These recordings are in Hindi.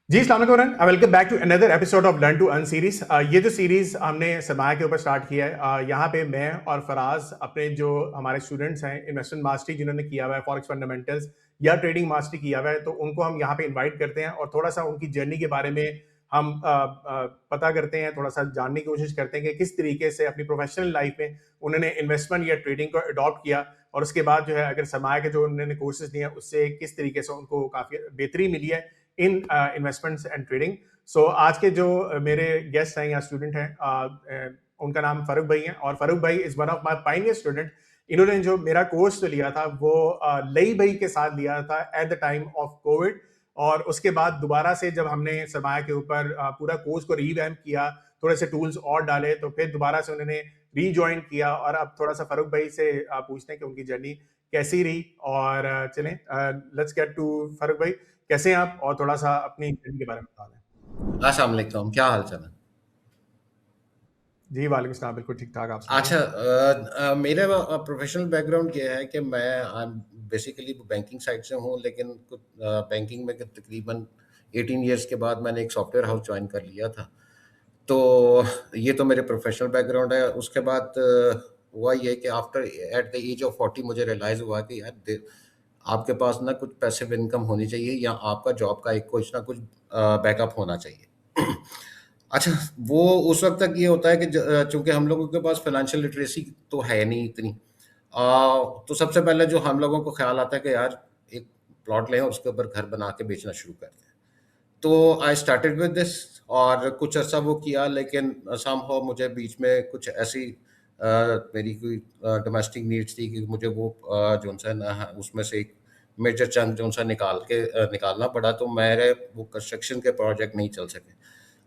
जी, अस्सलाम वालेकुम welcome back to another episode of learn to earn series. ये जो सीरीज हमने सरमाया के ऊपर स्टार्ट किया है, यहाँ पे मैं और फराज अपने जो हमारे स्टूडेंट्स हैं इन्वेस्टमेंट मास्टरी जिन्होंने किया हुआ है, फॉरेक्स फंडामेंटल्स या ट्रेडिंग मास्टरी किया हुआ है, तो उनको हम यहाँ पे इनवाइट करते हैं और थोड़ा सा उनकी जर्नी के बारे में हम पता करते हैं, थोड़ा सा जानने की कोशिश करते हैं कि किस तरीके से अपनी प्रोफेशनल लाइफ में उन्होंने इन्वेस्टमेंट या ट्रेडिंग को अडॉप्ट किया और उसके बाद जो है अगर सरमाया के जो उन्होंने कोर्सेज दिए हैं उससे किस तरीके से उनको काफ़ी बेहतरी मिली है इन इन्वेस्टमेंट्स एंड ट्रेडिंग। सो आज के जो मेरे गेस्ट हैं या स्टूडेंट हैं, उनका नाम फारूक भाई है और फारूक भाई is one of my Pioneer student. इन्होंने जो मेरा कोर्स जो लिया था वो लई भाई के साथ लिया था at the time of Covid, और उसके बाद दोबारा से जब हमने सरमाया के ऊपर पूरा कोर्स को रीवैम्प किया, थोड़े से टूल्स और डाले, तो फिर दोबारा से उन्होंने रीजॉइन किया। और अब थोड़ा सा फारूक भाई से पूछते हैं कि उनकी जर्नी कैसी रही। और चलें, लेट्स गेट टू फारूक भाई, कैसे हैं आप और थोड़ा सा अपनी जर्नी के बारे में बता दें। अस्सलाम वालेकुम, क्या हाल चाल है? जी वालेकुम सलाम, बिल्कुल ठीक ठाक, आप सुनाइए। अच्छा, मेरा प्रोफेशनल बैकग्राउंड ये है कि मैं बेसिकली बैंकिंग साइड से हूँ, लेकिन कुछ बैंकिंग में तकरीबन 18 इयर्स के बाद मैंने एक सॉफ्टवेयर हाउस ज्वाइन कर लिया था। तो ये तो मेरे प्रोफेशनल बैकग्राउंड है। उसके बाद हुआ ये कि after at the age of 40 मुझे रियलाइज़ हुआ कि यार आपके पास ना कुछ पैसिव इनकम होनी चाहिए या आपका जॉब का एक कुछ ना कुछ बैकअप होना चाहिए। अच्छा, वो उस वक़्त तक ये होता है कि चूँकि हम लोगों के पास फाइनेंशियल लिटरेसी तो है नहीं इतनी। तो सबसे पहले जो हम लोगों को ख़्याल आता है कि यार एक प्लॉट लें और उसके ऊपर घर बना के बेचना शुरू कर दें। तो आई स्टार्टेड विद दिस और कुछ अर्सा वो किया, लेकिन समहाउ मुझे बीच में कुछ ऐसी मेरी कोई डोमेस्टिक नीड्स थी कि मुझे वो जो-सा ना उसमें से एक मेजर चंक जो-सा निकालना पड़ा, तो मेरे वो कंस्ट्रक्शन के प्रोजेक्ट नहीं चल सके।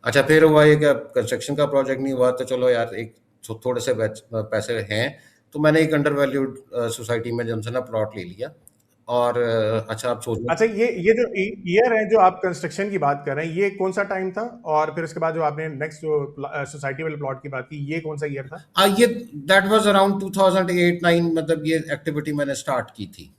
अच्छा, फिर हुआ ये कि अब कंस्ट्रक्शन का प्रोजेक्ट नहीं हुआ, तो चलो यार एक थोड़े से पैसे हैं, तो मैंने एक अंडर वैल्यूड सोसाइटी में जो है ना प्लॉट ले लिया। और अच्छा, आप सोचो। अच्छा, ये जो ईयर है जो आप कंस्ट्रक्शन की बात कर रहे हैं, ये कौन सा टाइम था? और फिर उसके बाद जो आपने नेक्स्ट जो सोसाइटी वाले प्लॉट की बात की, ये कौन सा ईयर था? ये दैट वाज अराउंड 2008-9, मतलब ये एक्टिविटी मैंने स्टार्ट की थी।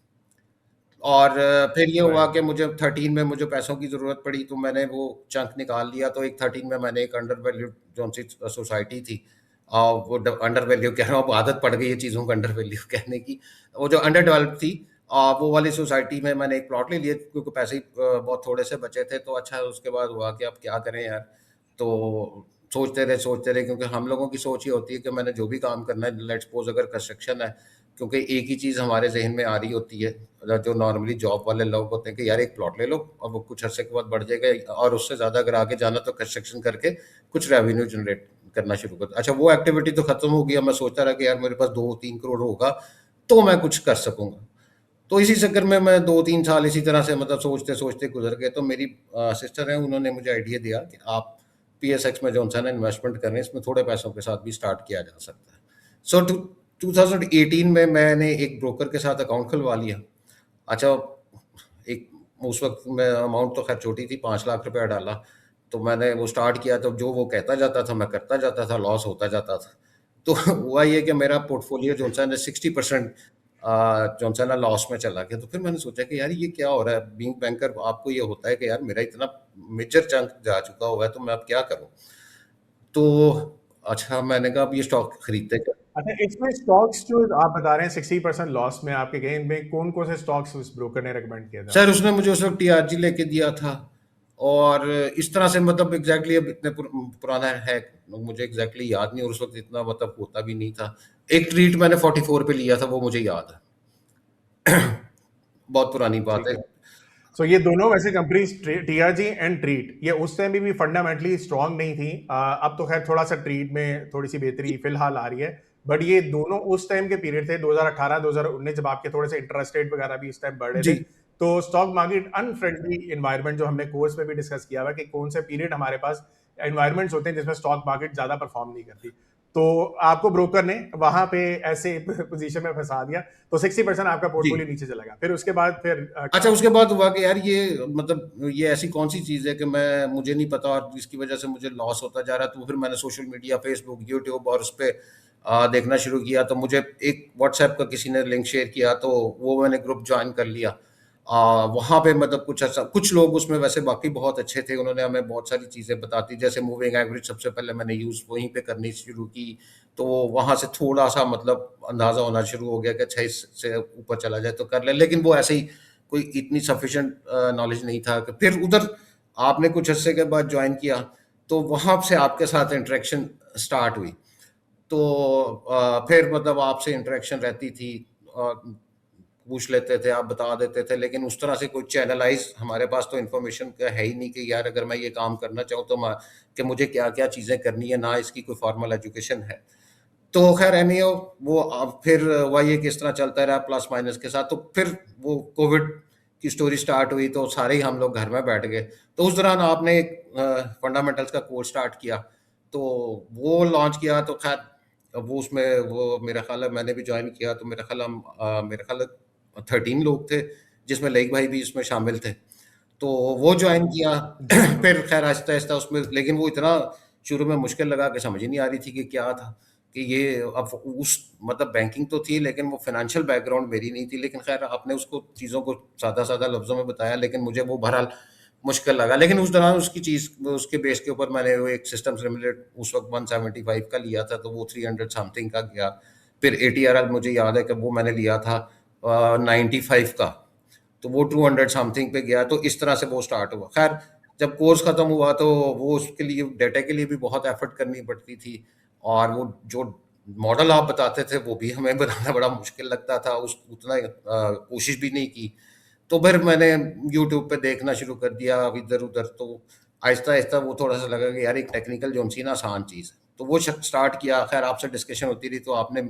और फिर ये हुआ राइट। कि मुझे 13 में मुझे पैसों की ज़रूरत पड़ी, तो मैंने वो चंक निकाल लिया। तो एक 13 में मैंने एक अंडर वैल्यूड जो-सी सोसाइटी थी, वो अंडर वैल्यू कह रहा हूँ, अब आदत पड़ गई है चीज़ों को अंडर वैल्यू कहने की। वो जो अंडर डेवलप्ड थी, वो वाली सोसाइटी में मैंने एक प्लॉट ले लिया क्योंकि पैसे ही बहुत थोड़े से बचे थे। तो अच्छा, उसके बाद हुआ कि अब क्या करें यार? तो सोचते रहे, क्योंकि हम लोगों की सोच ये होती है कि मैंने जो भी काम करना है, लेट्स सपोज़ अगर कंस्ट्रक्शन है, क्योंकि एक ही चीज़ हमारे ज़हन में आ रही होती है, जो नॉर्मली जॉब वाले लोग होते हैं कि यार एक प्लॉट ले लो और वो कुछ अरसे के बाद बढ़ जाएगा, और उससे ज़्यादा अगर आगे जाना तो कंस्ट्रक्शन करके कुछ रेवेन्यू जनरेट करना शुरू कर। अच्छा, वो एक्टिविटी तो खत्म हो गई। अब मैं सोचता रहा कि यार मेरे पास 2-3 करोड़ होगा तो मैं कुछ कर सकूँगा। तो इसी चक्कर में मैं 2-3 साल इसी तरह से मतलब सोचते-सोचते गुज़र गए। तो मेरी सिस्टर हैं, उन्होंने मुझे आइडिया दिया कि आप पीएसएक्स में जो है ना इन्वेस्टमेंट करें, इसमें थोड़े पैसों के साथ भी स्टार्ट किया जा सकता है। सो 2018 में मैंने एक ब्रोकर के साथ अकाउंट खुलवा लिया। अच्छा, एक उस वक़्त में अमाउंट तो ख़ैर छोटी थी, 5 लाख रुपया डाला। तो मैंने वो स्टार्ट किया, तो जो वो कहता जाता था मैं करता जाता था, लॉस होता जाता था। तो हुआ ये कि मेरा पोर्टफोलियो जो है ना 60% जो है ना लॉस में चला गया। तो फिर मैंने सोचा कि यार ये क्या हो रहा है? बीइंग बैंकर आपको ये होता है कि यार मेरा इतना मेजर चंक जा चुका हुआ है, तो मैं अब क्या करूँ? तो अच्छा, मैंने कहा अब ये स्टॉक खरीदते क्या? अच्छा, इसमें स्टॉक्स जो आप बता रहे हैं 60% लॉस में आपके गए, इनमें कौन कौन से स्टॉक्स उस ब्रोकर ने रिकमेंड किया था सर, आपको? उसने मुझे उस वक़्त टीआरजी लेके दिया था। और इस तरह से मतलब एग्ज़ैक्टली अब इतने पुराना है, मुझे एग्ज़ैक्टली याद नहीं, और उस वक़्त इतना मतलब होता भी नहीं था। एक ट्रीट मैंने 44 पे लिया था, वो मुझे याद है। बहुत पुरानी बात ठीक है। है। सो ये दोनों वैसे कंपनीज, टीआरजी एंड ट्रीट, ये उस टाइम भी फंडामेंटली स्ट्रांग नहीं थी। अब तो खैर थोड़ा सा ट्रीट में थोड़ी सी बेहतरी फिलहाल आ रही है, बट ये दोनों उस टाइम के पीरियड थे 2018-2019, जब आपके थोड़े से इंटरेस्ट रेट वगैरह भी इस टाइम बढ़ रहे जी। थे। तो स्टॉक मार्केट अनफ्रेंडली इन्वायरमेंट, जो हमने कोर्स में भी डिस्कस किया हुआ कि कौन से पीरियड हमारे पास एनवायरमेंट्स होते हैं जिसमें स्टॉक मार्केट ज्यादा परफॉर्म नहीं करती। तो आपको ब्रोकर ने वहां पे ऐसे पोजीशन में फंसा दिया, तो 60% आपका जी। पोर्टफोलियो नीचे चला गया। फिर उसके बाद फिर क्या अच्छा, हुआ? उसके बाद हुआ कि यार ये मतलब ये ऐसी कौन-सी चीज़ है कि मुझे नहीं पता और जिसकी वज़ह से मुझे लॉस होता जा रहा है। तो फिर मैंने सोशल मीडिया, फ़ेसबुक, यूट्यूब और उसपे देखना शुरू किया। तो मुझे एक व्हाट्सऐप का किसी ने लिंक शेयर किया, तो वो मैंने ग्रुप जॉइन कर लिया। वहाँ पे मतलब कुछ ऐसा, कुछ लोग उसमें वैसे बाकी बहुत अच्छे थे, उन्होंने हमें बहुत सारी चीज़ें बता दी, जैसे मूविंग एवरेज सबसे पहले मैंने यूज़ वहीं पे करनी शुरू की, तो वहाँ से थोड़ा-सा मतलब अंदाज़ा होना शुरू हो गया कि अच्छा इससे ऊपर चला जाए तो कर ले, लेकिन वो ऐसे ही कोई इतनी सफिशिएंट नॉलेज नहीं था कि फिर उधर आपने कुछ अरसे के बाद जॉइन किया, तो वहाँ से आपके साथ इंटरेक्शन स्टार्ट हुई। तो फिर मतलब आपसे इंटरेक्शन रहती थी, पूछ लेते थे, आप बता देते थे, लेकिन उस तरह से कोई चैनलाइज़ हमारे पास तो इन्फॉर्मेशन का है ही नहीं कि यार अगर मैं ये काम करना चाहूँ तो मैं कि मुझे क्या-क्या चीज़ें करनी है, ना इसकी कोई फॉर्मल एजुकेशन है। तो खैर एनीहाउ वो फिर हुआ ये कि इस तरह चलता रहा प्लस माइनस के साथ, तो फिर वो कोविड की स्टोरी स्टार्ट हुई, तो सारे ही हम लोग घर में बैठ गए। तो उस दौरान आपने एक फंडामेंटल्स का कोर्स स्टार्ट किया, तो वो लॉन्च किया, तो खैर वो उसमें वो मेरा ख़्याल है मैंने भी जॉइन किया, तो मेरा ख़्याल है 13 लोग थे, जिसमें लईक भाई भी इसमें शामिल थे। तो वो जॉइन किया। जी। फिर खैर आहिस्ता-आहिस्ता उसमें, लेकिन वो इतना शुरू में मुश्किल लगा कि समझ ही नहीं आ रही थी कि क्या था, कि ये अब उस मतलब बैंकिंग तो थी, लेकिन वो फाइनेंशियल बैकग्राउंड मेरी नहीं थी। लेकिन खैर आपने उसको चीज़ों को सादा-सादा लफ्ज़ों में बताया, लेकिन मुझे वो बहरहाल मुश्किल लगा। लेकिन उस दौरान उसकी चीज़ उसके बेस के ऊपर मैंने वो एक सिस्टम लिमिटेड उस वक़्त 175 का लिया था, तो वो 300 समथिंग का गया। फिर एटीआरएल मुझे याद है कि वो मैंने लिया था 95 का, तो वो 200 समथिंग पे गया, तो इस तरह से वो स्टार्ट हुआ। खैर जब कोर्स खत्म हुआ तो वो उसके लिए डाटा के लिए भी बहुत एफर्ट करनी पड़ती थी, और वो जो मॉडल आप बताते थे वो भी हमें बनाना बड़ा मुश्किल लगता था, उस उतना कोशिश भी नहीं की। तो फिर मैंने यूट्यूब पे देखना शुरू कर दिया इधर उधर, तो आहिस्ता आहिस्ता वो थोड़ा सा लगा कि यार एक टेक्निकल जो सी ना आसान चीज़ है, तो वो स्टार्ट किया। खैर आपसे डिस्कशन होती रही, तो आपने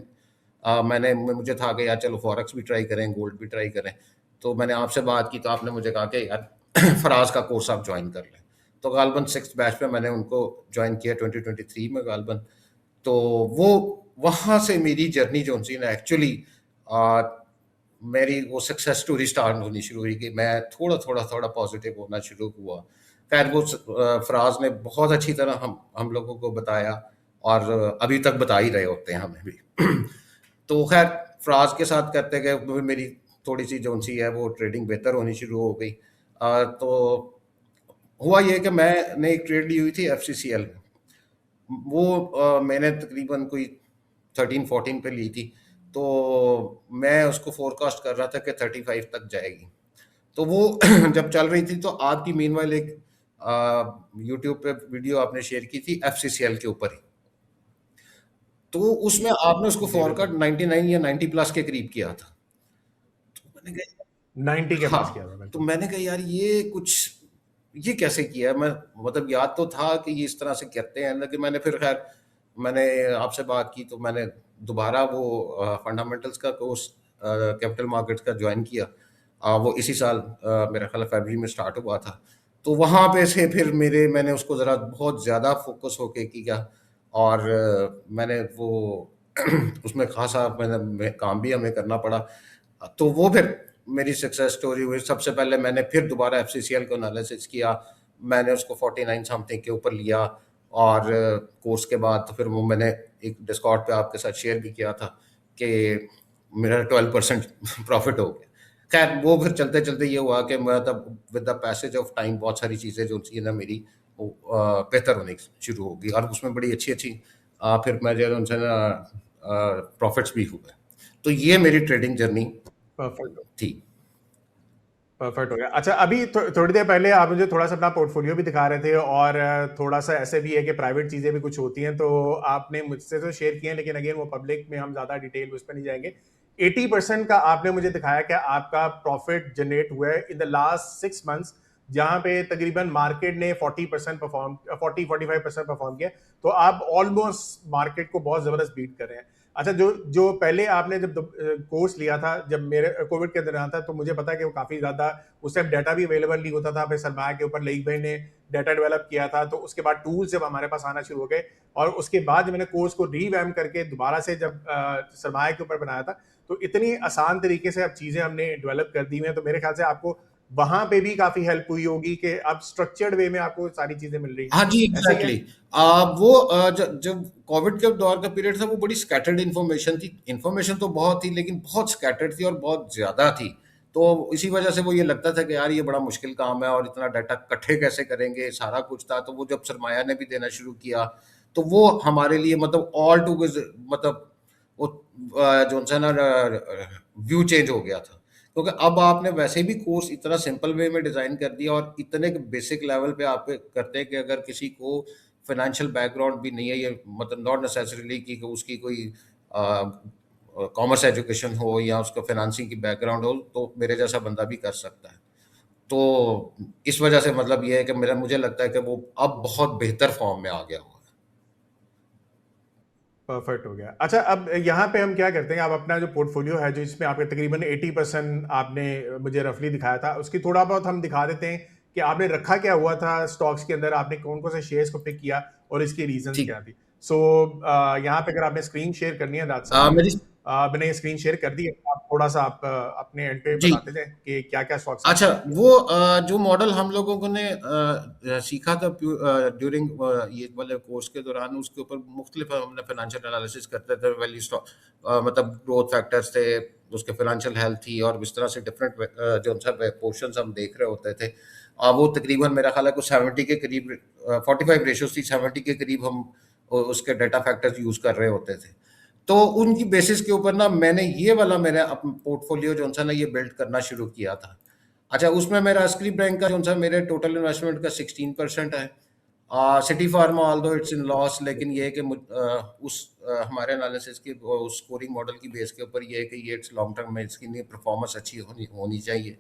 मुझे था कि यार चलो फॉरेक्स भी ट्राई करें, गोल्ड भी ट्राई करें। तो मैंने आपसे बात की, तो आपने मुझे कहा कि यार फराज का कोर्स आप ज्वाइन कर लें। तो गालबन 6th बैच में मैंने उनको ज्वाइन किया 2023 में गालबन। तो वो वहाँ से मेरी जर्नी जो सी ना एक्चुअली मेरी वो सक्सेस स्टोरी स्टार्ट होनी शुरू हुई, कि मैं थोड़ा पॉजिटिव होना शुरू हुआ। खैर वो फराज ने बहुत अच्छी तरह हम लोगों को बताया, और अभी तक बता ही रहे होते हैं हमें भी। तो खैर फराज के साथ करते गए, मेरी थोड़ी सी जो सी है वो ट्रेडिंग बेहतर होनी शुरू हो गई। तो हुआ ये कि मैंने एक ट्रेड ली हुई थी एफसीसीएल में। वो मैंने तकरीबन कोई 13-14 पे ली थी, तो मैं उसको फोरकास्ट कर रहा था कि 35 तक जाएगी। तो वो जब चल रही थी, तो आपकी मीनवाइल एक यूट्यूब पे वीडियो आपने शेयर की थी एफसीसीएल के ऊपर ही, तो उसमें आपने उसको जी, फॉरकास्ट बिल्कुल। 99 या 90 प्लस के करीब किया था। तो मैंने कहा 90 के पास किया था, हाँ, तो बिल्कुल। मैंने कहा यार ये कैसे किया? मैं मतलब याद तो था कि ये इस तरह से करते हैं, लेकिन मैंने फिर खैर मैंने आपसे बात की, तो मैंने दोबारा वो फंडामेंटल्स का कोर्स कैपिटल मार्केट्स का जॉइन किया। वो इसी साल मेरा ख़्याल है फरवरी में स्टार्ट हुआ था। तो वहाँ पे से फिर मैंने उसको ज़रा बहुत ज़्यादा फ़ोकस होके किया, और मैंने वो उसमें ख़ासा काम भी हमें करना पड़ा। तो वो फिर मेरी सक्सेस स्टोरी हुई। सबसे पहले मैंने फिर दोबारा एफसीसीएल को एनालिसिस किया। मैंने उसको 49 समथिंग के ऊपर लिया, और कोर्स के बाद तो फिर वो मैंने एक डिस्कॉर्ड पे आपके साथ शेयर भी किया था कि मेरा 12% प्रॉफिट हो गया। खैर वो फिर चलते-चलते ये हुआ कि मैं तब with the passage of time बहुत सारी चीज़ें जो थी ना मेरी, वो बेहतर होने शुरू हो गई, और उसमें बड़ी अच्छी-अच्छी फिर मैं जो है उनसे ना प्रॉफिट्स भी हुए। तो ये मेरी ट्रेडिंग जर्नी परफेक्ट। थी। परफेक्ट हो गया। अच्छा, अभी थोड़ी देर पहले आप मुझे थोड़ा सा अपना पोर्टफोलियो भी दिखा रहे थे, और थोड़ा सा ऐसे भी है कि प्राइवेट चीज़ें भी कुछ होती हैं, तो आपने मुझसे तो शेयर किए हैं, लेकिन अगेन वो पब्लिक में हम ज़्यादा डिटेल उस पर नहीं जाएंगे। 80% का आपने मुझे दिखाया कि आपका प्रॉफिट जनरेट हुआ है इन द लास्ट 6 मंथ्स, जहां पे तकरीबन मार्केट ने 40% परफॉर्म 40-45% परफॉर्म किया, तो आप ऑलमोस्ट मार्केट को बहुत जबरदस्त बीट कर रहे हैं। अच्छा, जो जो पहले आपने जब कोर्स लिया था, जब मेरे कोविड के दौरान था, तो मुझे पता है कि वो काफ़ी ज़्यादा उस टाइम डाटा भी अवेलेबल नहीं होता था। फिर सरमाया के ऊपर लईक भाई ने डाटा डेवलप किया था, तो उसके बाद टूल्स जब हमारे पास आना शुरू हो गए, और उसके बाद जब मैंने कोर्स को रीवैम करके दोबारा से जब सरमाया के ऊपर बनाया था, तो इतनी आसान तरीके से अब चीज़ें हमने डेवलप कर दी हुई हैं, तो मेरे ख्याल से आपको वहां पे भी काफ़ी हेल्प हुई होगी कि अब स्ट्रक्चर्ड वे में आपको सारी चीज़ें मिल रही हैं। हाँ जी, ऐसा ही है? एग्ज़ैक्टली। वो जब कोविड के दौर का पीरियड था, वो बड़ी स्कैटर्ड इन्फॉर्मेशन थी। इन्फॉर्मेशन तो बहुत थी, लेकिन बहुत स्कैटर्ड थी और बहुत ज़्यादा थी। तो इसी वजह से वो ये लगता था कि यार ये बड़ा मुश्किल काम है और इतना डाटा इकट्ठे कैसे करेंगे, सारा कुछ था। तो वो जब सरमाया ने भी देना शुरू किया, तो वो हमारे लिए मतलब ऑल टुगेदर मतलब वो जो सा ना व्यू चेंज हो गया था। क्योंकि अब आपने वैसे भी कोर्स इतना सिंपल वे में डिज़ाइन कर दिया और इतने बेसिक लेवल पे आप करते हैं कि अगर किसी को फाइनेंशियल बैकग्राउंड भी नहीं है, ये मतलब नॉट नेसेसरीली कि उसकी कोई कॉमर्स एजुकेशन हो या उसका फाइनेंसिंग की बैकग्राउंड हो, तो मेरे जैसा बंदा भी कर सकता है। तो इस वजह से मतलब ये है कि मेरा मुझे लगता है कि वो अब बहुत बेहतर फॉर्म में आ गया हुआ है। परफेक्ट हो गया। अच्छा, अब यहाँ पे हम क्या करते हैं, आप अपना जो पोर्टफोलियो है, जो इसमें आपके तकरीबन 80% आपने मुझे रफली दिखाया था, उसकी थोड़ा बहुत हम दिखा देते हैं कि आपने रखा क्या हुआ था स्टॉक्स के अंदर, आपने कौन कौन से शेयर्स को पिक किया और इसकी रीजंस ठीक। क्या थी। सो यहाँ पे अगर आपने स्क्रीन शेयर करनी है राज साहब, मेरी मैंने ये स्क्रीन शेयर कर दी है। आप थोड़ा सा आप अपने एंड पे जी। बताते जाए कि क्या क्या स्टॉक्स अच्छा, आपने पिक किया। वो जो मॉडल हम लोगों को ने सीखा था ड्यूरिंग ये वाले कोर्स के दौरान, उसके ऊपर मुख्तलिफ हमने फाइनेंशियल एनालिसिस करते थे। वैल्यू स्टॉक मतलब ग्रोथ फैक्टर्स थे, उसके फाइनेंशियल हेल्थ थी और इस तरह से डिफरेंट जो सा पोर्शंस हम देख रहे होते थे। वो तकरीबन मेरा ख्याल है कुछ 70 के करीब 45 रेशियोज थी, 70 के करीब हम उसके डाटा फैक्टर्स यूज़ कर रहे होते थे। तो उनकी बेसिस के ऊपर ना मैंने ये वाला मेरा अपना पोर्टफोलियो जो सा ना ये बिल्ड करना शुरू किया था। अच्छा, उसमें मेरा स्क्रिप बैंक का जो सा मेरे टोटल इन्वेस्टमेंट का 16% है। City pharma although it's in loss, लेकिन ये है कि हमारे एनालिसिस की उस स्कोरिंग मॉडल की बेस के ऊपर ये है कि ये इट्स लॉन्ग टर्म में इसकी नहीं परफॉर्मेंस अच्छी होनी होनी चाहिए।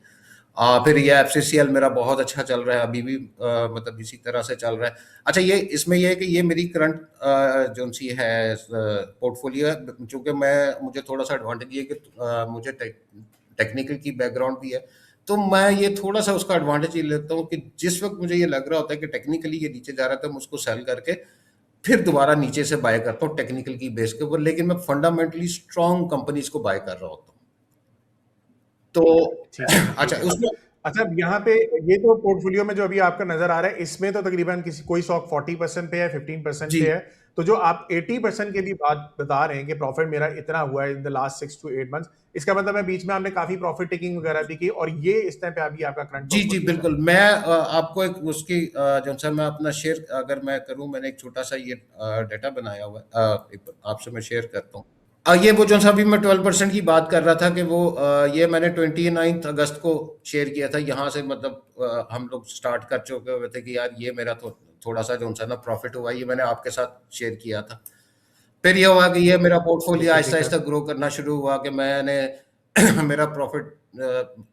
फिर ये एफसीसीएल मेरा बहुत अच्छा चल रहा है अभी भी, मतलब इसी तरह से चल रहा है। अच्छा, ये इसमें ये है कि ये मेरी करंट जो सी है पोर्टफोलियो है, चूँकि मुझे थोड़ा सा एडवांटेज ये है कि मुझे टेक्निकल की बैकग्राउंड भी है। तो मैं ये थोड़ा-सा उसका एडवांटेज ये लेता हूँ कि जिस वक़्त मुझे ये लग रहा होता है कि टेक्निकली ये नीचे जा रहा था, मैं उसको सेल करके फिर दोबारा नीचे से बाय करता हूँ टेक्निकल की बेस के ऊपर, लेकिन मैं फंडामेंटली स्ट्रॉन्ग कंपनीज़ को बाय कर रहा होता हूँ। तो ठीक है, अच्छा ठीक है। उसमें अच्छा, अब यहाँ पे ये तो पोर्टफोलियो में जो अभी आपका नजर आ रहा है, इसमें तो तकरीबन किसी कोई स्टॉक 40% पे है, 15% जी। पे है। तो जो आप 80% की भी बात बता रहे हैं कि प्रॉफिट मेरा इतना हुआ है in the last 6 to 8 months, इसका मतलब है बीच में आपने काफी प्रॉफिट टेकिंग वगैरह भी की और ये इस टाइम पे अभी आपका करंट जी, जी, पोर्टफोलियो है। बिल्कुल। मैं आपको एक उसकी जो-सा मैं अपना शेयर अगर मैं करूँ, मैंने एक छोटा-सा ये डाटा बनाया हुआ है, आपसे मैं शेयर करता हूँ। ये वो जो-सा अभी मैं 12% की बात कर रहा था कि वो ये मैंने 29 अगस्त को शेयर किया था। यहाँ से मतलब हम लोग स्टार्ट कर चुके हुए थे कि यार ये मेरा थोड़ा-सा जो-सा ना प्रॉफ़िट हुआ, ये मैंने आपके साथ शेयर किया था। फिर ये हुआ कि ये मेरा पोर्टफोलियो ठीक है, ठीक है। आहिस्ता-आहिस्ता ग्रो करना शुरू हुआ कि मैंने मेरा प्रॉफिट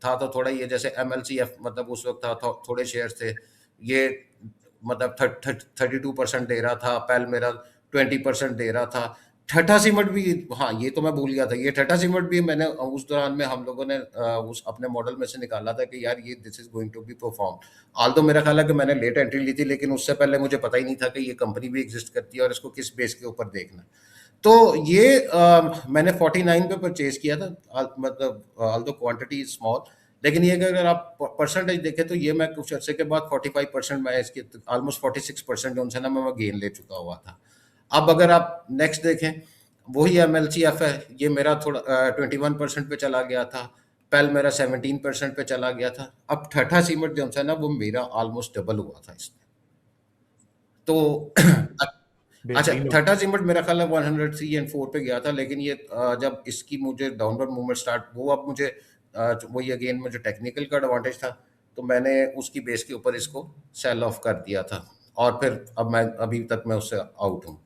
था तो थोड़ा ये जैसे एमएलसीएफ मतलब उस वक़्त था थोड़े शेयर्स थे। ये मतलब 32% दे रहा था, पेल मेरा 20% दे रहा था। टाटा सीमेंट भी, हाँ, ये तो मैं भूल गया था। ये टाटा सीमेंट भी मैंने उस दौरान में हम लोगों ने उस अपने मॉडल में से निकाला था कि यार ये this is going to be perform. Although मेरा ख़्याल है कि मैंने लेट एंट्री ली थी, लेकिन उससे पहले मुझे पता ही नहीं था कि ये कंपनी भी एग्ज़िस्ट करती है और इसको किस बेस के ऊपर देखना है। तो ये मैंने 49 पे परचेज़ किया था, मतलब ऑल्दो क्वांटिटी इज़ स्मॉल, लेकिन ये कि अगर आप परसेंटेज देखें तो ये मैं कुछ अर्से के बाद 45% मैं इसके ऑलमोस्ट 46% जो है ना मैं गेन ले चुका हुआ था। अब अगर आप नेक्स्ट देखें, वही एमएलसीएफ है, ये मेरा थोड़ा 21% पे चला गया था। पेल मेरा 17% पे चला गया था। अब टाटा सीमेंट जो है ना वो मेरा ऑलमोस्ट डबल हुआ था इसमें। तो अच्छा, बेहतरीन हो। टाटा सिमट मेरा ख़्याल है 103 एंड 4 पे गया था, लेकिन ये जब इसकी मुझे डाउनवर्ड मूवमेंट स्टार्ट वो अब मुझे वही अगेन मुझे टेक्निकल का एडवांटेज था, तो मैंने उसकी बेस के ऊपर इसको सेल ऑफ कर दिया था और फिर अब मैं अभी तक मैं उससे आउट हूँ।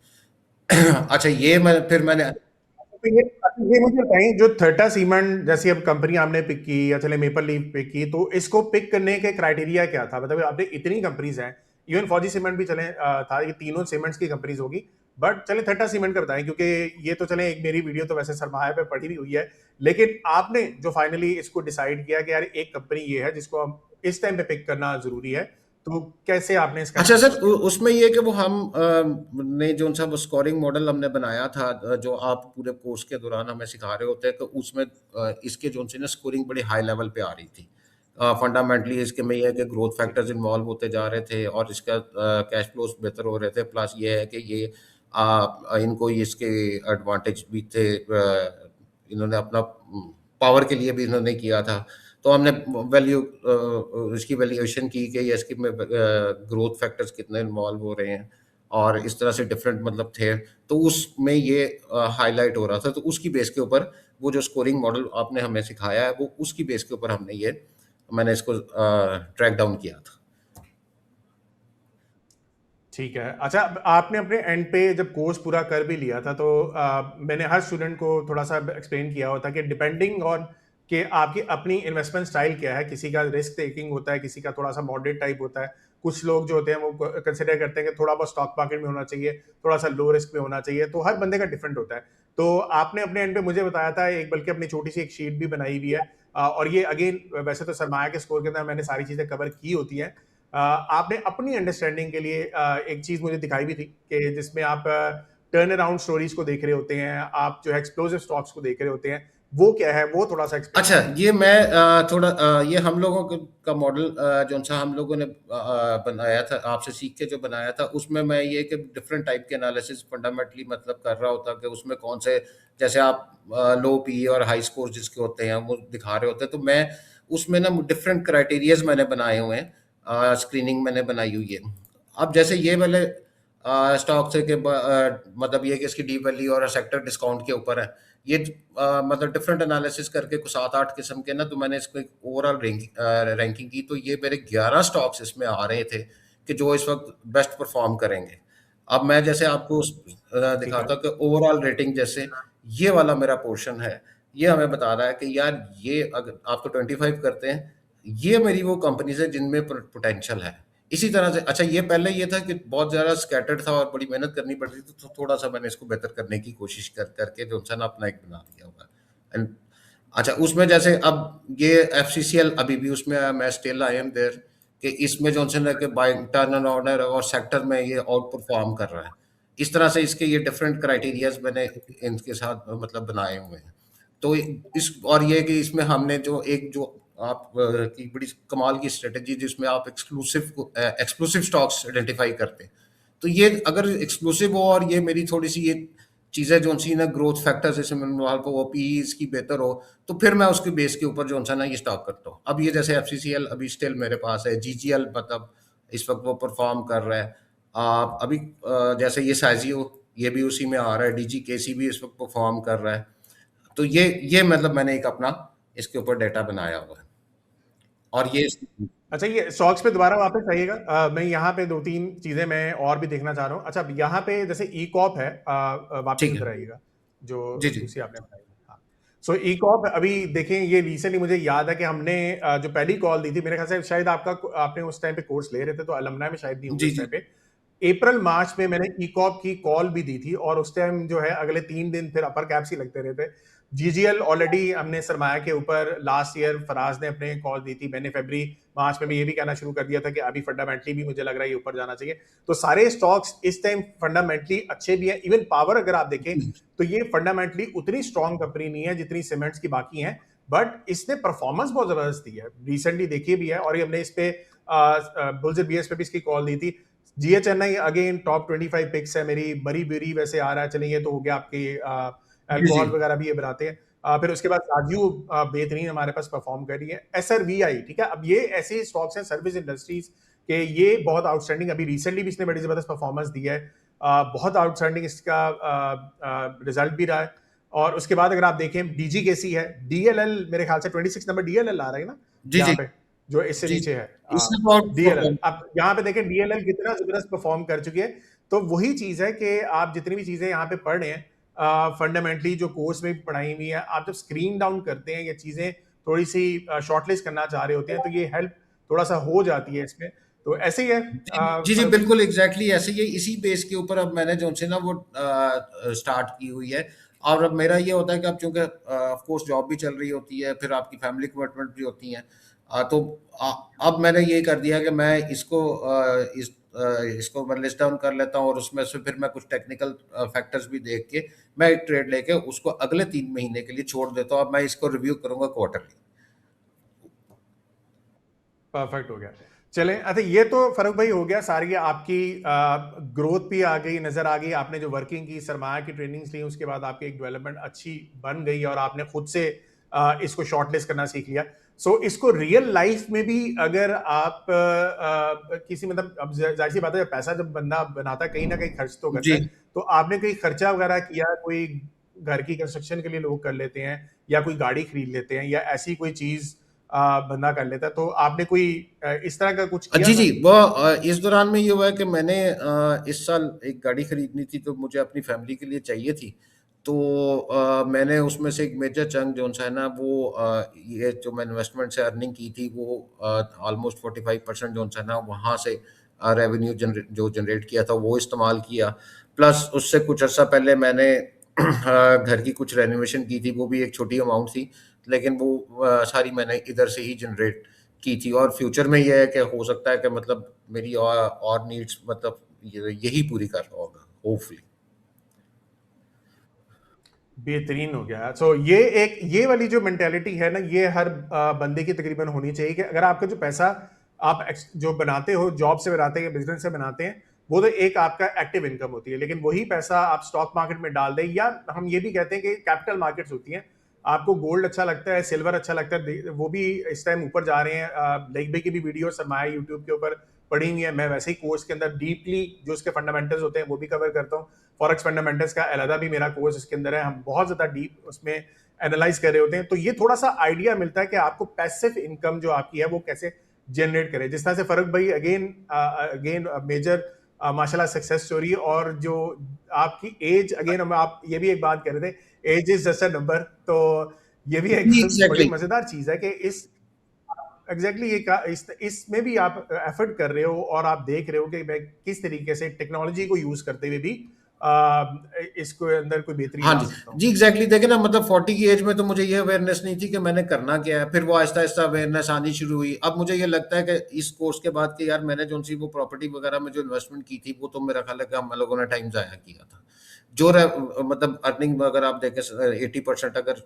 अच्छा, ये मैंने तो ये मुझे बताइए, जो थर्टा सीमेंट जैसी अब कंपनी आपने पिक की या चले मेपल लीफ पिक की, तो इसको पिक करने के क्राइटेरिया क्या था? मतलब आपने इतनी कंपनीज हैं, इवन फौजी सीमेंट भी चले था, ये तीनों सीमेंट्स की कंपनीज होगी, बट चले थर्टा सीमेंट का बताएं, क्योंकि ये तो चले एक मेरी वीडियो तो वैसे सरमाया पे पड़ी भी हुई है, लेकिन आपने जो फाइनली इसको डिसाइड किया कि यार एक कंपनी ये है जिसको हम इस टाइम पे पिक करना जरूरी है, तो कैसे आपने इसका अच्छा सर, एनालिसिस किया? उसमें ये कि वो हम ने जो सा वो स्कोरिंग मॉडल हमने बनाया था, जो आप पूरे कोर्स के दौरान हमें सिखा रहे होते हैं, तो उसमें इसके जो सी ना स्कोरिंग बड़ी हाई लेवल पे आ रही थी। फंडामेंटली इसके में ये है कि ग्रोथ जी। फैक्टर्स इन्वॉल्व होते जा रहे थे और इसका कैश फ्लोज बेहतर हो रहे थे, प्लस ये है कि ये इनको इसके एडवांटेज भी थे, इन्होंने अपना पावर के लिए भी इन्होंने किया था। तो हमने वैल्यू इसकी वैल्यूएशन की कि ये इसकी में ग्रोथ फैक्टर्स कितने इन्वॉल्व हो रहे हैं और इस तरह से डिफरेंट मतलब थे, तो उसमें ये हाईलाइट हो रहा था, तो उसकी बेस के ऊपर वो जो स्कोरिंग मॉडल आपने हमें सिखाया है वो उसकी बेस के ऊपर मैंने इसको ट्रैक डाउन किया था। ठीक है। अच्छा, आपने अपने एंड पे जब कोर्स पूरा कर भी लिया था तो मैंने हर स्टूडेंट को थोड़ा सा एक्सप्लेन किया होता कि डिपेंडिंग ऑन कि आपकी अपनी इन्वेस्टमेंट स्टाइल क्या है, किसी का रिस्क टेकिंग होता है, किसी का थोड़ा सा मॉडरेट टाइप होता है, कुछ लोग जो होते हैं वो कंसिडर करते हैं कि थोड़ा बहुत स्टॉक मार्केट में होना चाहिए, थोड़ा सा लो रिस्क में होना चाहिए, तो हर बंदे का डिफरेंट होता है। तो आपने अपने एंड पे मुझे बताया था, एक बल्कि अपनी छोटी सी एक शीट भी बनाई हुई है, और ये अगेन वैसे तो सरमाया के स्कोर के अंदर मैंने सारी चीजें कवर की होती हैं। आपने अपनी अंडरस्टैंडिंग के लिए एक चीज मुझे दिखाई भी थी कि जिसमें आप टर्न अराउंड स्टोरीज को देख रहे होते हैं, आप जो है एक्सप्लोसिव स्टॉक्स को देख रहे होते हैं, वो क्या है, वो थोड़ा सा एक्सप्लेन अच्छा, करें। ये मैं थोड़ा ये हम लोगों का मॉडल जो सा हम लोगों ने बनाया था, आपसे सीख के जो बनाया था, उसमें मैं ये कि डिफरेंट टाइप के एनालिसिस फंडामेंटली मतलब कर रहा होता कि उसमें कौन से, जैसे आप लो पी और हाई स्कोर जिसके होते हैं वो दिखा रहे होते हैं, तो मैं उसमें ना डिफरेंट क्राइटेरियाज मैंने बनाए हुए हैं, स्क्रीनिंग मैंने बनाई हुई है। अब जैसे ये वाले स्टॉक से के मतलब ये कि इसकी डी वैल्यू और सेक्टर डिस्काउंट के ऊपर है, ये मतलब डिफरेंट एनालिसिस करके कुछ 7-8 किस्म के ना, तो मैंने इसको एक ओवरऑल रैंकिंग की, तो ये मेरे 11 स्टॉक्स इसमें आ रहे थे कि जो इस वक्त बेस्ट परफॉर्म करेंगे। अब मैं जैसे आपको ठीक है। दिखाता हूँ कि ओवरऑल रेटिंग, जैसे ये वाला मेरा पोर्शन है, ये हमें बता रहा है कि यार ये अगर आप तो 25 करते हैं, ये मेरी वो कंपनीज है जिनमें पोटेंशियल है। इसी तरह से अच्छा, ये पहले ये था कि बहुत ज़्यादा स्कैटर्ड था और बड़ी मेहनत करनी पड़ रही थी, तो थोड़ा सा मैंने इसको बेहतर करने की कोशिश करके जो सा ना अपना एक बना दिया होगा। एंड अच्छा, उसमें जैसे अब ये एफसीसीएल अभी भी उसमें मैं स्टिल आई एम देयर कि इसमें जो है कि बाइंग टर्न ऑर्डर और सेक्टर में ये आउट परफॉर्म कर रहा है। इस तरह से इसके ये डिफरेंट क्राइटेरियाज मैंने इनके साथ मतलब बनाए हुए हैं। तो इस और ये कि इसमें हमने जो एक जो आप की बड़ी कमाल की स्ट्रेटजी, जिसमें आप एक्सक्लूसिव स्टॉक्स आइडेंटिफाई करते हैं, तो ये अगर एक्सक्लूसिव हो और ये मेरी थोड़ी सी ये चीज़ें जो सी ना ग्रोथ फैक्टर्स जैसे वो पी इसकी बेहतर हो, तो फिर मैं उसके बेस के ऊपर जो सा ना ये स्टॉक करता हूँ। अब ये जैसे एफसीसीएल अभी स्टिल मेरे पास है, जीजीएल मतलब इस वक्त वो परफॉर्म कर रहा है। अभी जैसे ये साजियो, ये भी उसी में आ रहा है, डीजी केसी भी इस वक्त परफॉर्म कर रहा है। तो ये मतलब मैंने एक अपना इसके ऊपर डेटा बनाया हुआ है और ये अच्छा, ये स्टॉक्स पे दोबारा वापस आइएगा। मैं यहाँ पे दो तीन चीजें मैं और भी देखना चाह रहा हूँ। अच्छा, यहाँ पे जैसे ई कॉप है, वापस ठीक है। इधर आइएगा, जो जी, जी। दूसरी आपने बताई। हाँ, सो ई कॉप अभी देखें, ये रिसेंटली मुझे याद है कि हमने जो पहली कॉल दी थी, मेरे ख्याल से शायद आपने उस टाइम पे कोर्स ले रहे थे, तो अलमना में शायद नहीं होंगे जी, उस जी। टाइम पे। अप्रैल मार्च में मैंने ई कॉप की कॉल भी दी थी, और उस टाइम जो है अगले 3 दिन फिर अपर कैप्स ही लगते रहे थे। जीजीएल ऑलरेडी हमने सरमाया के ऊपर लास्ट ईयर फराज ने अपने कॉल दी थी, मैंने फरवरी मार्च में भी ये भी कहना शुरू कर दिया था कि अभी फंडामेंटली भी मुझे लग रहा है ये ऊपर जाना चाहिए। तो सारे स्टॉक्स इस टाइम फंडामेंटली अच्छे भी हैं। इवन पावर अगर आप देखें तो ये फंडामेंटली उतनी स्ट्रॉन्ग कंपनी नहीं है जितनी सीमेंट्स की बाकी हैं, बट इसने परफॉर्मेंस बहुत जबरदस्त दी है, रिसेंटली देखी भी है, और ये हमने इस पे बुल्स बीएस पे भी इसकी कॉल दी थी। जीएचएनआई अगेन टॉप 25 पिक्स है मेरी, बरी बेरी वैसे आ रहा है, चलिए ये तो हो गया आपके जी, जी। अल्कोहल वगैरह भी ये बनाते हैं। फिर उसके बाद साजू बेहतरीन हमारे पास परफॉर्म कर रही है। एसआरवीआई, ठीक है, अब ये ऐसे स्टॉक्स हैं सर्विस इंडस्ट्रीज के, ये बहुत आउटस्टैंडिंग, अभी रिसेंटली भी इसने बड़ी जबरदस्त परफॉर्मेंस दी है, बहुत आउटस्टैंडिंग इसका रिजल्ट भी रहा है। और उसके बाद अगर आप देखें डीजी केसी है, डीएलएल मेरे ख्याल से 26 नंबर डीएलएल आ रहा है ना जी, यहाँ जी। पे, जो इससे जी, नीचे है इससे बहुत डीएलएल। परफॉर्म। अब यहाँ पे देखें डीएलएल कितना जबरदस्त परफॉर्म कर चुकी है। तो वही चीज है कि आप जितनी भी चीजें यहाँ पे पढ़ रहे हैं, फंडामेंटली जो कोर्स में पढ़ाई हुई है, आप जब स्क्रीन डाउन करते हैं, ये चीजें थोड़ी सी शॉर्टलिस्ट करना चाह रहे होते हैं, तो ये हेल्प थोड़ा सा हो जाती है इसमें। तो ऐसे ही है जी, जी, फरूक भाई। बिल्कुल एग्ज़ैक्टली ऐसे ही है। इसी बेस के ऊपर अब मैंने जो से ना वो स्टार्ट की हुई है। और अब मेरा ये होता है कि अब चूँकि ऑफ कोर्स जॉब भी चल रही होती है, फिर आपकी फैमिली कमिटमेंट भी होती हैं। तो अ, अब मैंने ये कर दिया कि मैं इसको मैं लिस्ट डाउन कर लेता हूँ और उसमें से फिर मैं कुछ टेक्निकल फैक्टर्स भी देख के मैं एक ट्रेड लेके उसको अगले 3 महीने के लिए छोड़ देता हूँ। अब मैं इसको रिव्यू करूँगा क्वार्टरली। परफेक्ट हो गया। चलें, अच्छा ये तो फरूक भाई हो गया, सारी आपकी ग्रोथ भी आ गई, नजर आ गई, आपने जो वर्किंग की, सरमाया की ट्रेनिंग्स ली, उसके बाद आपकी एक डेवलपमेंट अच्छी बन गई और आपने खुद से इसको शॉर्टलिस्ट करना सीख लिया। सो इसको रियल लाइफ में भी अगर आप किसी मतलब अब जाहिर सी बात है, पैसा जब बंदा बनाता है कहीं ना कहीं खर्च तो करता जी। है, तो आपने कोई खर्चा वगैरह किया, कोई घर की कंस्ट्रक्शन के लिए लोग कर लेते हैं या कोई गाड़ी खरीद लेते हैं या ऐसी कोई चीज बंदा कर लेता है, तो आपने कोई इस तरह का कुछ किया जी, था? जी। वो इस दौरान में ये हुआ है कि मैंने इस साल एक गाड़ी खरीदनी थी, तो मुझे अपनी फैमिली के लिए चाहिए थी। तो मैंने उसमें से एक मेजर चंक जो-सा है ना, वो ये जो मैं इन्वेस्टमेंट से अर्निंग की थी, वो ऑलमोस्ट 45% जो-सा है ना, वहाँ से रेवेन्यू जनरेट किया था, वो इस्तेमाल किया। प्लस उससे कुछ अर्सा पहले मैंने घर की कुछ रेनोवेशन की थी, वो भी एक छोटी अमाउंट थी, लेकिन वो सारी मैंने इधर से ही जनरेट की थी। और फ्यूचर में ये है कि हो सकता है कि मतलब मेरी और नीड्स मतलब यही पूरी कर रहा होगा होपफुली। बेहतरीन हो गया। सो ये एक ये वाली जो मेंटेलिटी है ना, ये हर बंदे की तकरीबन होनी चाहिए कि अगर आपका जो पैसा आप जो बनाते हो, जॉब से बनाते हैं या बिजनेस से बनाते हैं, वो तो एक आपका एक्टिव इनकम होती है, लेकिन वही पैसा आप स्टॉक मार्केट में डाल दें, या हम ये भी कहते हैं कि कैपिटल मार्केट्स होती हैं। आपको गोल्ड अच्छा लगता है, सिल्वर अच्छा लगता है, वो भी इस टाइम ऊपर जा रहे हैं। लाइक भाई की भी वीडियो सरमाया यूट्यूब के ऊपर पड़ी हुई है। मैं वैसे ही कोर्स के अंदर डीपली जो उसके फंडामेंटल्स होते हैं वो भी कवर करता हूँ। फॉरेक्स फंडामेंटल्स का अलहदा भी मेरा कोर्स इसके अंदर है। हम बहुत ज्यादा डीप उसमें एनालाइज कर रहे होते हैं, तो ये थोड़ा सा आइडिया मिलता है कि आपको पैसिव इनकम जो आपकी है वो कैसे जनरेट करे। जिस तरह से फर्क भाई अगेन अगेन मेजर माशाल्लाह सक्सेस स्टोरी। और जो आपकी एज, अगेन हम आप ये भी एक बात कर रहे थे, age is just a number, तो ये भी एक जी, बड़ी एग्ज़ैक्टली। मजेदार चीज है कि इस एग्जैक्टली इसमें भी आप एफर्ट कर रहे हो और आप देख रहे हो कि मैं किस तरीके से टेक्नोलॉजी को यूज करते हुए भी इसको अंदर कोई बेहतरी हाँ ला जी। सकता हूँ। जी, एग्ज़ैक्टली। देखिए ना, मतलब 40 की एज में तो मुझे ये अवेयरनेस नहीं थी कि मैंने करना क्या है। फिर वो आहिस्ता-आहिस्ता अवेयरनेस आनी शुरू हुई। अब मुझे ये लगता है कि इस कोर्स के बाद कि यार मैंने जो-सी वो प्रॉपर्टी वगैरह में जो इन्वेस्टमेंट की थी, वो तो मेरा ख़्याल है कि हम लोगों ने टाइम ज़ाया किया था। जो मतलब अर्निंग अगर आप देखें 80% अगर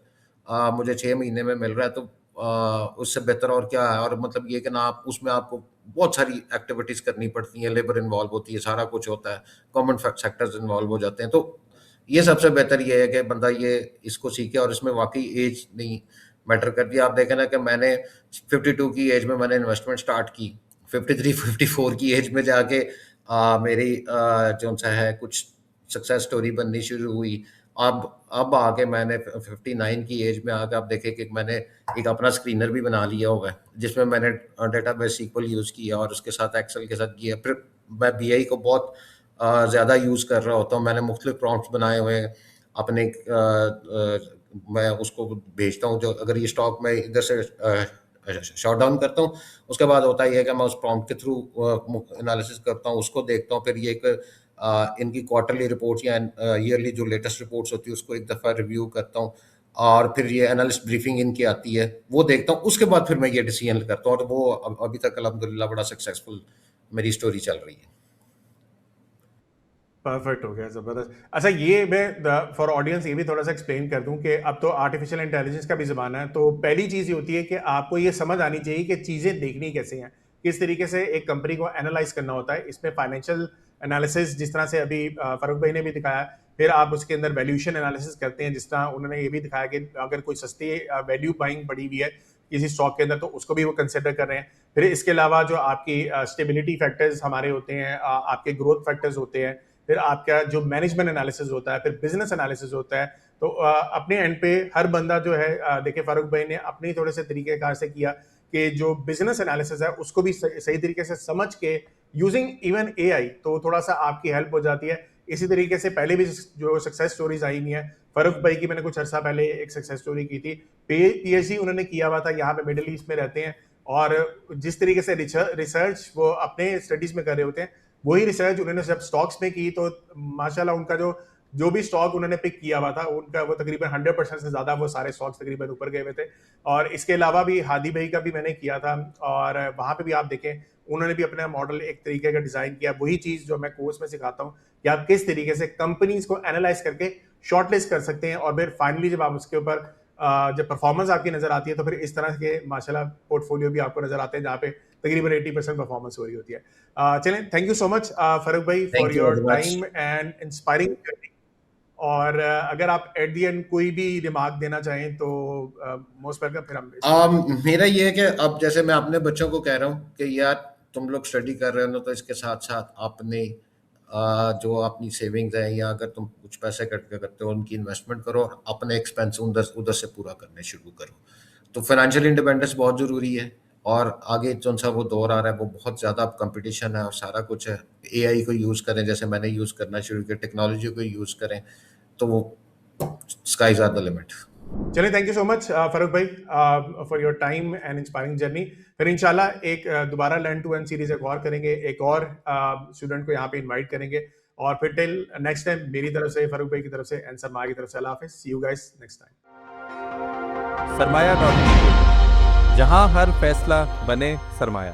मुझे 6 महीने में मिल रहा है, तो उससे बेहतर और क्या है। और मतलब ये कि ना, आप उसमें आपको बहुत सारी एक्टिविटीज़ करनी पड़ती हैं, लेबर इन्वॉल्व होती है, सारा कुछ होता है, कॉमन सेक्टर्स इन्वॉल्व हो जाते हैं। तो ये सबसे बेहतर ये है कि बंदा ये इसको सीखे, और इसमें वाक़ई ऐज नहीं मैटर करती है। आप देखें ना कि मैंने 52 की ऐज में मैंने इन्वेस्टमेंट स्टार्ट की, 53-54 की ऐज में जाके मेरी जो-सा है कुछ सक्सेस स्टोरी बननी शुरू हुई। अब आके मैंने 59 की ऐज में आके आप देखें कि मैंने एक अपना स्क्रीनर भी बना लिया हुआ है, जिसमें मैंने डेटाबेस SQL यूज़ किया और उसके साथ एक्सेल के साथ किया। फिर मैं बीआई को बहुत ज़्यादा यूज़ कर रहा होता हूँ। मैंने मुख्तलिफ प्रॉम्प्ट्स बनाए हुए हैं अपने मैं उसको भेजता हूँ, जो अगर ये स्टॉक मैं इधर से शॉट डाउन करता हूँ, उसके बाद होता ये है कि मैं उस प्रॉम्प्ट के थ्रू एनालिसिस करता हूँ, उसको देखता हूँ। फिर ये एक इनकी क्वार्टरली रिपोर्ट्स या ईयरली जो लेटेस्ट रिपोर्ट्स होती है, उसको एक दफ़ा रिव्यू करता हूँ। और फिर ये एनालिस्ट ब्रीफिंग इनकी आती है, वो देखता हूँ। उसके बाद फिर मैं ये डिसीजन करता हूँ, और वो अभी तक अल्हम्दुलिल्लाह बड़ा सक्सेसफुल मेरी स्टोरी चल रही है। परफेक्ट हो गया, जबरदस्त। अच्छा, ये मैं फॉर ऑडियंस ये भी थोड़ा सा एक्सप्लेन कर दूं कि अब तो आर्टिफिशियल इंटेलिजेंस का भी ज़माना है। तो पहली चीज़ ये होती है कि आपको ये समझ आनी चाहिए कि चीज़ें देखनी कैसे हैं, किस तरीके से एक कंपनी को एनालाइज करना होता है। इसमें फाइनेंशियल एनालिसिस, जिस तरह से अभी फारूक भाई ने भी दिखाया, फिर आप उसके अंदर वैल्यूएशन एनालिसिस करते हैं, जिस तरह उन्होंने ये भी दिखाया कि अगर कोई सस्ती वैल्यू बाइंग पड़ी हुई है किसी स्टॉक के अंदर, तो उसको भी वो कंसिडर कर रहे हैं। फिर इसके अलावा जो आपकी स्टेबिलिटी फैक्टर्स हमारे होते हैं, आपके ग्रोथ फैक्टर्स होते हैं, फिर आपका जो मैनेजमेंट एनालिसिस होता है, फिर बिजनेस एनालिसिस होता है। तो अपने एंड पे हर बंदा जो है, देखिए फारूक भाई ने अपनी थोड़े से तरीके कार से किया कि जो बिजनेस एनालिसिस है उसको भी सही तरीके से समझ के यूजिंग इवन एआई, तो थोड़ा सा आपकी हेल्प हो जाती है। इसी तरीके से पहले भी जो सक्सेस स्टोरीज आई हुई हैं, फारूक भाई की मैंने कुछ अर्सा पहले एक सक्सेस स्टोरी की थी। पीएचडी उन्होंने किया हुआ था, यहाँ पे मिडिल ईस्ट में रहते हैं, और जिस तरीके से रिसर्च वो अपने स्टडीज में कर रहे होते हैं, वही रिसर्च उन्होंने जब स्टॉक्स में की, तो माशाल्लाह उनका जो जो भी स्टॉक उन्होंने पिक किया हुआ था, उनका वो तकरीबन 100% से ज्यादा वो सारे स्टॉक्स तकरीबन ऊपर गए हुए थे। और इसके अलावा भी हादी भाई का भी मैंने किया था, और वहां पे भी आप देखें उन्होंने भी अपना मॉडल एक तरीके का डिजाइन किया। वही चीज जो मैं कोर्स में सिखाता हूँ कि आप किस तरीके से कंपनीज को एनालाइज करके शॉर्टलिस्ट कर सकते हैं, और फिर फाइनली जब आप उसके ऊपर जब परफॉर्मेंस आपकी नजर आती है, तो फिर इस तरह के माशाल्लाह पोर्टफोलियो भी आपको नजर आते हैं जहाँ पे तकरीबन 80% परफॉर्मेंस हो रही होती है। चलें, thank you so much Farooq भाई for thank you your very much. Time and inspiring journey. और अगर आप एट द एंड कोई भी रिमार्क देना चाहें तो मोस्ट वेलकम। फिर हम मेरा ये है कि अब जैसे मैं अपने बच्चों को कह रहा हूँ कि यार तुम लोग स्टडी कर रहे हो ना, तो इसके साथ साथ अपने जो अपनी सेविंग्स है या अगर तुम कुछ पैसे इकट्ठे करते हो उनकी इन्वेस्टमेंट करो और अपने एक्सपेंस उधर उधर से पूरा करने शुरू करो। तो फाइनेंशियल इंडिपेंडेंस बहुत ज़रूरी है। और आगे जो सा वो दौर आ रहा है वो बहुत ज़्यादा अब कंपटीशन है और सारा कुछ है। एआई को यूज़ करें, जैसे मैंने यूज़ करना शुरू किया, टेक्नोलॉजी को यूज़ करें, तो वो स्काइज आर द लिमिट। चलिए, thank you so much Farooq भाई for your time and inspiring journey. फिर इंशाल्लाह एक दोबारा लर्न टू अर्न सीरीज एक और करेंगे, एक और स्टूडेंट को यहाँ पे इनवाइट करेंगे। और फिर टिल नेक्स्ट टाइम, मेरी तरफ से, फारूक भाई की तरफ से एंड सरमाया की तरफ से, अल्लाह हाफिज़। सी यू गाइस नेक्स्ट टाइम। सरमाया.pt, जहां हर फैसला बने सरमाया।